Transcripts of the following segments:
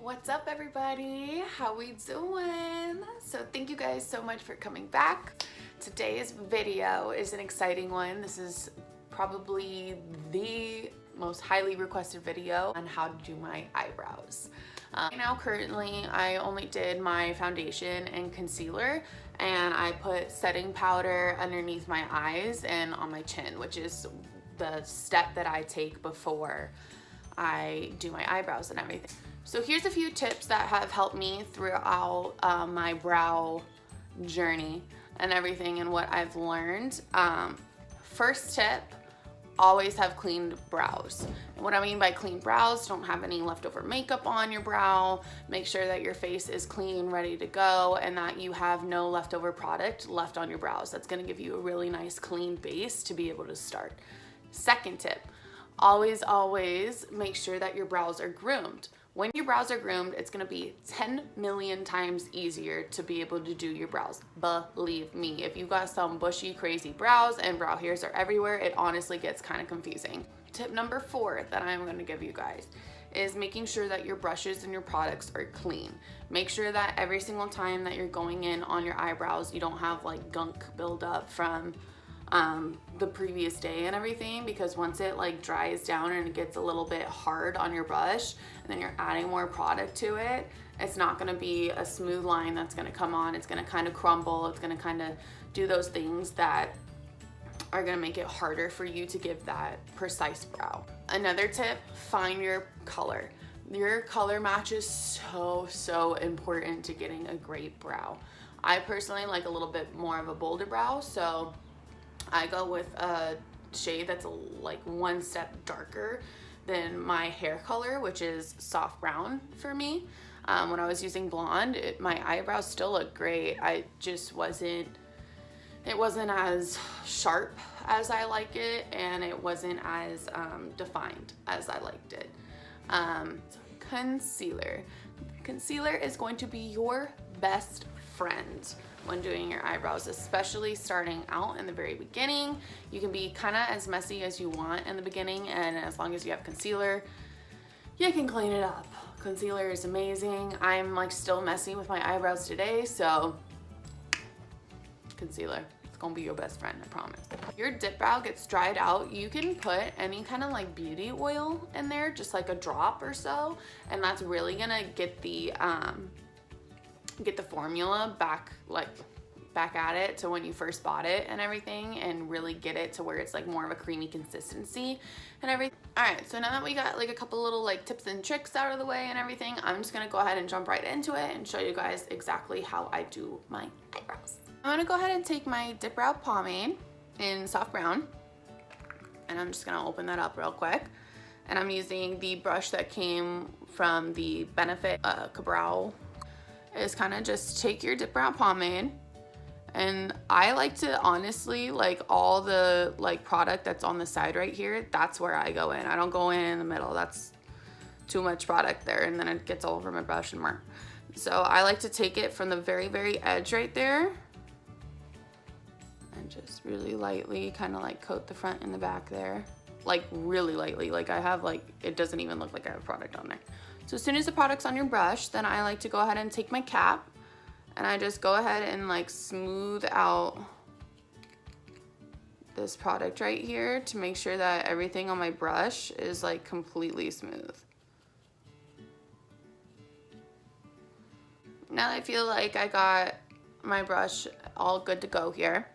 What's up, everybody? How we doing? So thank you guys so much for coming back. Today's video is an exciting one. This is probably the most highly requested video on how to do my eyebrows. Now currently I only did my foundation and concealer, and I put setting powder underneath my eyes and on my chin, which is the step that I take before I do my eyebrows and everything. So here's a few tips that have helped me throughout my brow journey and everything and what I've learned. First tip, always have clean brows. And what I mean by clean brows, don't have any leftover makeup on your brow. Make sure that your face is clean, ready to go, and that you have no leftover product left on your brows. That's gonna give you a really nice clean base to be able to start. Second tip, always make sure that your brows are groomed. When your brows are groomed, it's gonna be 10 million times easier to be able to do your brows. Believe me, if you got some bushy, crazy brows and brow hairs are everywhere, it honestly gets kind of confusing. Tip number 4 that I'm gonna give you guys is making sure that your brushes and your products are clean. Make sure that every single time that you're going in on your eyebrows, you don't have like gunk buildup from the previous day and everything, because once it like dries down and it gets a little bit hard on your brush and then you're adding more product to it, it's not going to be a smooth line that's going to come on. It's going to kind of crumble. It's going to kind of do those things that are going to make it harder for you to give that precise brow. Another tip, find your color. Your color match is so important to getting a great brow. I personally like a little bit more of a bolder brow, so I go with a shade that's like one step darker than my hair color, which is soft brown for me. When I was using blonde, my eyebrows still look great. It wasn't as sharp as I like it, and it wasn't as defined as I liked it. Concealer. Concealer is going to be your best friend when doing your eyebrows, especially starting out in the very beginning. You can be kind of as messy as you want in the beginning, and as long as you have concealer, you can clean it up. Concealer is amazing. I'm like still messy with my eyebrows today, so concealer, it's gonna be your best friend, I promise. If your dip brow gets dried out, you can put any kind of like beauty oil in there, just like a drop or so, and that's really gonna get the formula back at it to when you first bought it and everything, and really get it to where it's like more of a creamy consistency and everything. All right, so now that we got like a couple little like tips and tricks out of the way and everything, I'm just gonna go ahead and jump right into it and show you guys exactly how I do my eyebrows. I'm gonna go ahead and take my DipBrow pomade in soft brown, and I'm just gonna open that up real quick. And I'm using the brush that came from the Benefit Kabrow. Is kind of just take your DipBrow pomade, and I like to honestly like all the like product that's on the side right here, that's where I go in. I don't go in the middle. That's too much product there, and then it gets all over my brush and more. So I like to take it from the very edge right there and just really lightly kind of like coat the front and the back there, like really lightly. Like I have like, it doesn't even look like I have product on there. So as soon as the product's on your brush, then I like to go ahead and take my cap, and I just go ahead and like smooth out this product right here to make sure that everything on my brush is like completely smooth. Now that I feel like I got my brush all good to go here,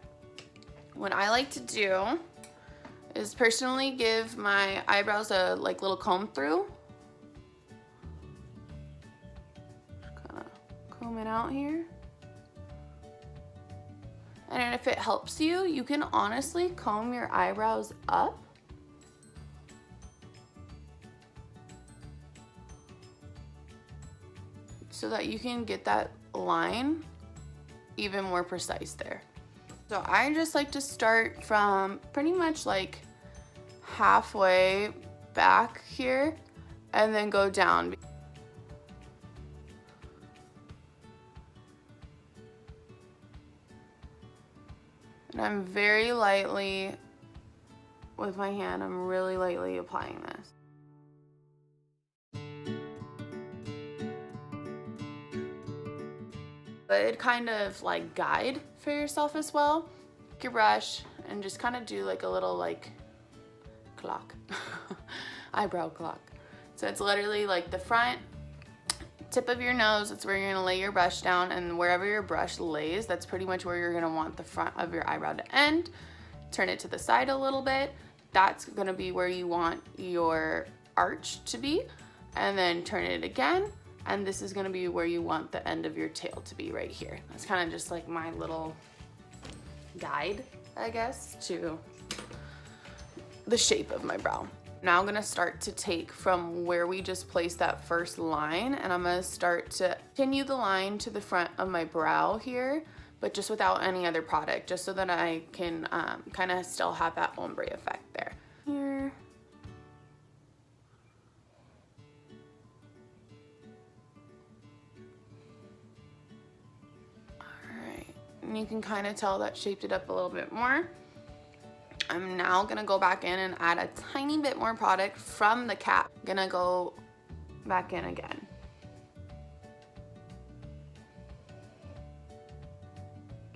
what I like to do is personally give my eyebrows a like little comb through. Comb it out here. And if it helps you, you can honestly comb your eyebrows up so that you can get that line even more precise there. So I just like to start from pretty much like halfway back here and then go down. And I'm very lightly, with my hand, I'm really lightly applying this. Good kind of like guide for yourself as well. Take your brush and just kind of do like a little like clock, eyebrow clock. So it's literally like the front tip of your nose, it's where you're gonna lay your brush down, and wherever your brush lays, that's pretty much where you're gonna want the front of your eyebrow to end. Turn it to the side a little bit. That's gonna be where you want your arch to be, and then turn it again, and this is gonna be where you want the end of your tail to be, right here. That's kind of just like my little guide, I guess, to the shape of my brow. Now I'm gonna start to take from where we just placed that first line, and I'm gonna start to continue the line to the front of my brow here, but just without any other product, just so that I can kind of still have that ombre effect there. Here. All right, and you can kind of tell that shaped it up a little bit more. I'm now gonna go back in and add a tiny bit more product from the cap. Gonna go back in again.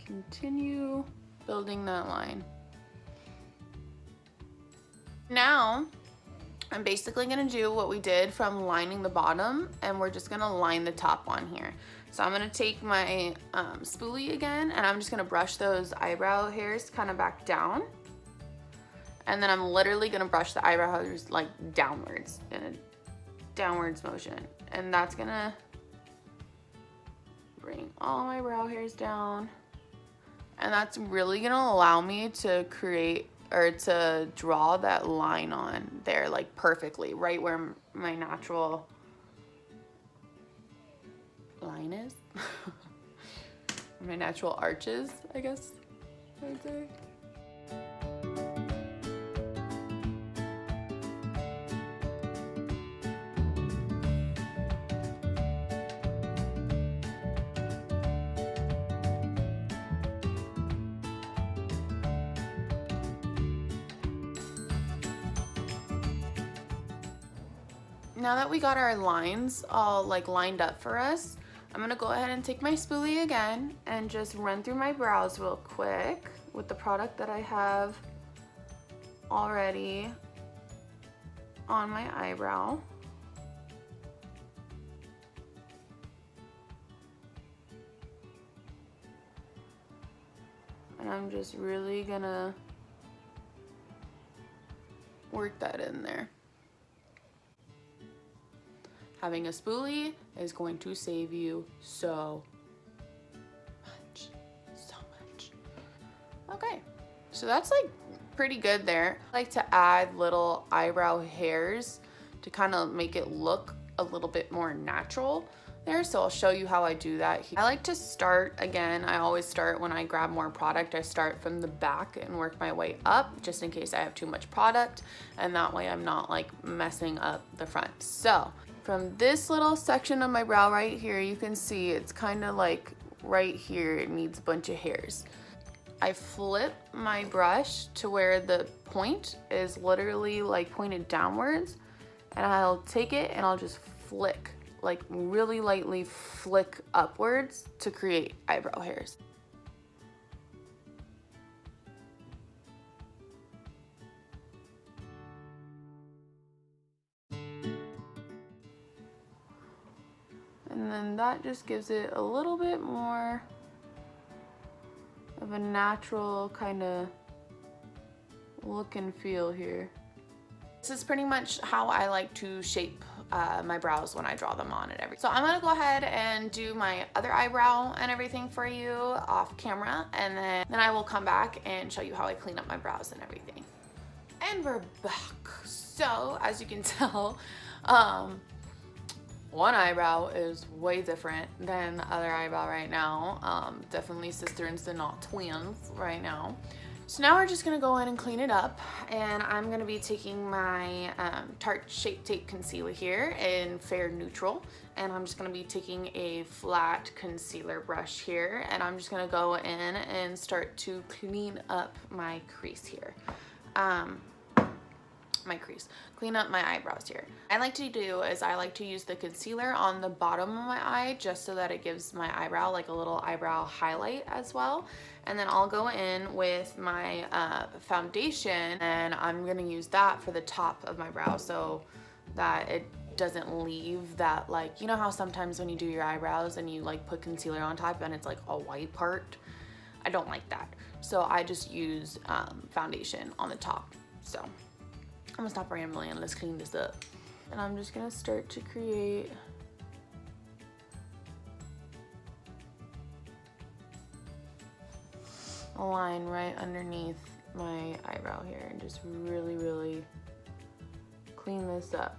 Continue building that line. Now, I'm basically gonna do what we did from lining the bottom, and we're just gonna line the top on here. So I'm gonna take my spoolie again, and I'm just gonna brush those eyebrow hairs kind of back down. And then I'm literally gonna brush the eyebrow hairs like downwards in a downwards motion. And that's gonna bring all my brow hairs down. And that's really gonna allow me to create or to draw that line on there like perfectly, right where my natural line is. My natural arches, I guess I would say. Now that we got our lines all like lined up for us, I'm gonna go ahead and take my spoolie again and just run through my brows real quick with the product that I have already on my eyebrow. And I'm just really gonna work that in there. Having a spoolie is going to save you so much. Okay, so that's like pretty good there. I like to add little eyebrow hairs to kind of make it look a little bit more natural there, so I'll show you how I do that. I like to start, again, I always start when I grab more product, I start from the back and work my way up just in case I have too much product, and that way I'm not like messing up the front. So from this little section of my brow right here, you can see it's kind of like right here, it needs a bunch of hairs. I flip my brush to where the point is literally like pointed downwards, and I'll take it and I'll just flick, like really lightly flick upwards to create eyebrow hairs. And then that just gives it a little bit more of a natural kind of look and feel here. This is pretty much how I like to shape my brows when I draw them on and everything. So I'm gonna go ahead and do my other eyebrow and everything for you off camera, and then I will come back and show you how I clean up my brows and everything. And we're back. So as you can tell, one eyebrow is way different than the other eyebrow right now. Definitely sisters and not twins right now. So now we're just gonna go in and clean it up, and I'm gonna be taking my Tarte Shape Tape Concealer here in Fair Neutral, and I'm just gonna be taking a flat concealer brush here, and I'm just gonna go in and start to clean up my crease here. my crease, clean up my eyebrows here. I like to do is I like to use the concealer on the bottom of my eye just so that it gives my eyebrow like a little eyebrow highlight as well. And then I'll go in with my foundation, and I'm gonna use that for the top of my brow so that it doesn't leave that, like, you know how sometimes when you do your eyebrows and you like put concealer on top and it's like a white part? I don't like that. So I just use foundation on the top. So I'm gonna stop rambling and let's clean this up. And I'm just gonna start to create a line right underneath my eyebrow here and just really, really clean this up.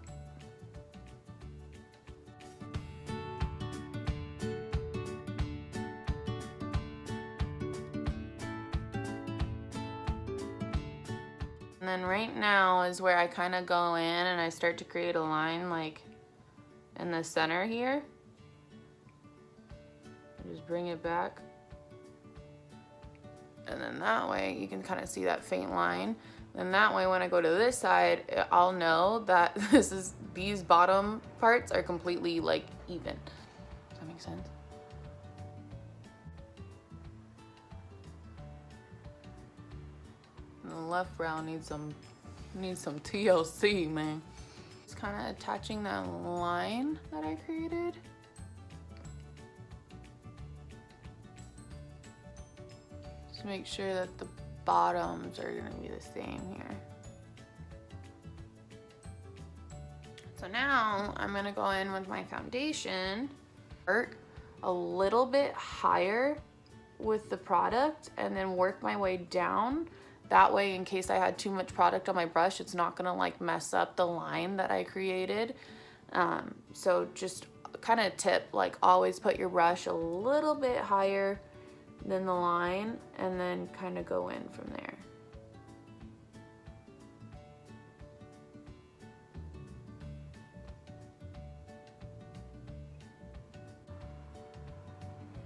And then right now is where I kind of go in and I start to create a line like in the center here. Just bring it back. And then that way you can kind of see that faint line. And that way when I go to this side, I'll know that these bottom parts are completely like even. Does that make sense? The left brow needs some TLC, man. Just kind of attaching that line that I created. Just make sure that the bottoms are gonna be the same here. So now I'm gonna go in with my foundation, work a little bit higher with the product and then work my way down. That way, in case I had too much product on my brush, it's not gonna like mess up the line that I created. So just kind of tip, like always put your brush a little bit higher than the line and then kind of go in from there.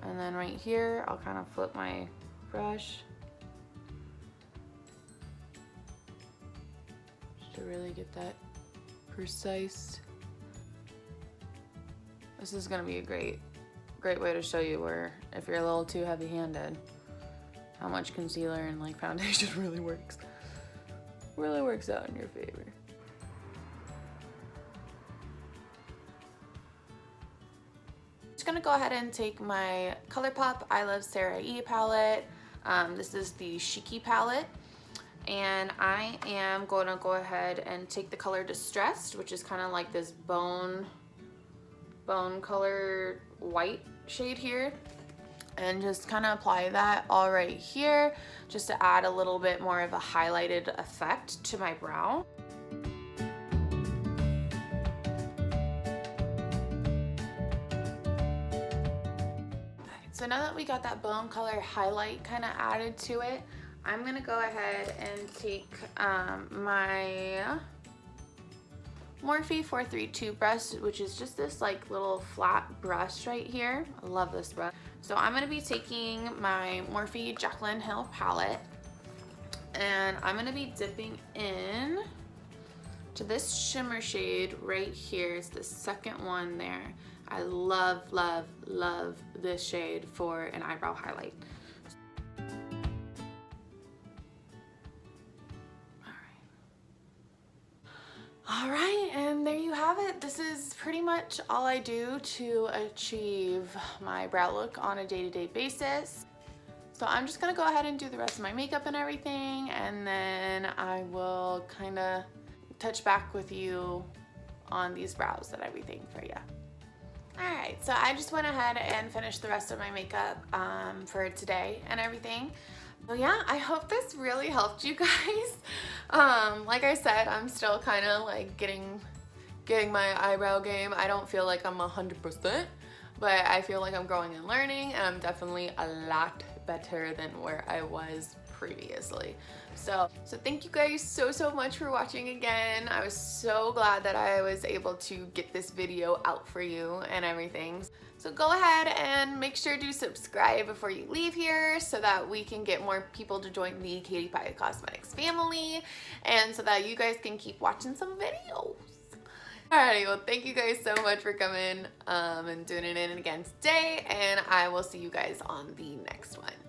And then right here, I'll kind of flip my brush just to really get that precise. This is gonna be a great way to show you where, if you're a little too heavy-handed, how much concealer and like foundation really works out in your favor. Gonna go ahead and take my Colourpop Iluvsarahii palette. This is the Cheeky palette, and I am going to go ahead and take the color Distressed, which is kind of like this bone color white shade here, and just kind of apply that all right here just to add a little bit more of a highlighted effect to my brow. So now that we got that bone color highlight kind of added to it, I'm gonna go ahead and take my Morphe 432 brush, which is just this like little flat brush right here. I love this brush. So I'm gonna be taking my Morphe Jaclyn Hill palette, and I'm gonna be dipping in to this shimmer shade right here. It's the second one there. I love, love, love this shade for an eyebrow highlight. All right, and there you have it. This is pretty much all I do to achieve my brow look on a day-to-day basis. So I'm just gonna go ahead and do the rest of my makeup and everything, and then I will kind of touch back with you on these brows and everything for you. Alright, so I just went ahead and finished the rest of my makeup for today and everything. So yeah, I hope this really helped you guys. Like I said, I'm still kind of like getting my eyebrow game. I don't feel like I'm 100%, but I feel like I'm growing and learning, and I'm definitely a lot better than where I was previously. So thank you guys so much for watching again. I was so glad that I was able to get this video out for you and everything. So go ahead and make sure to subscribe before you leave here so that we can get more people to join the Katie Pie Cosmetics family and so that you guys can keep watching some videos. Alrighty, well thank you guys so much for coming and doing it in again today, and I will see you guys on the next one.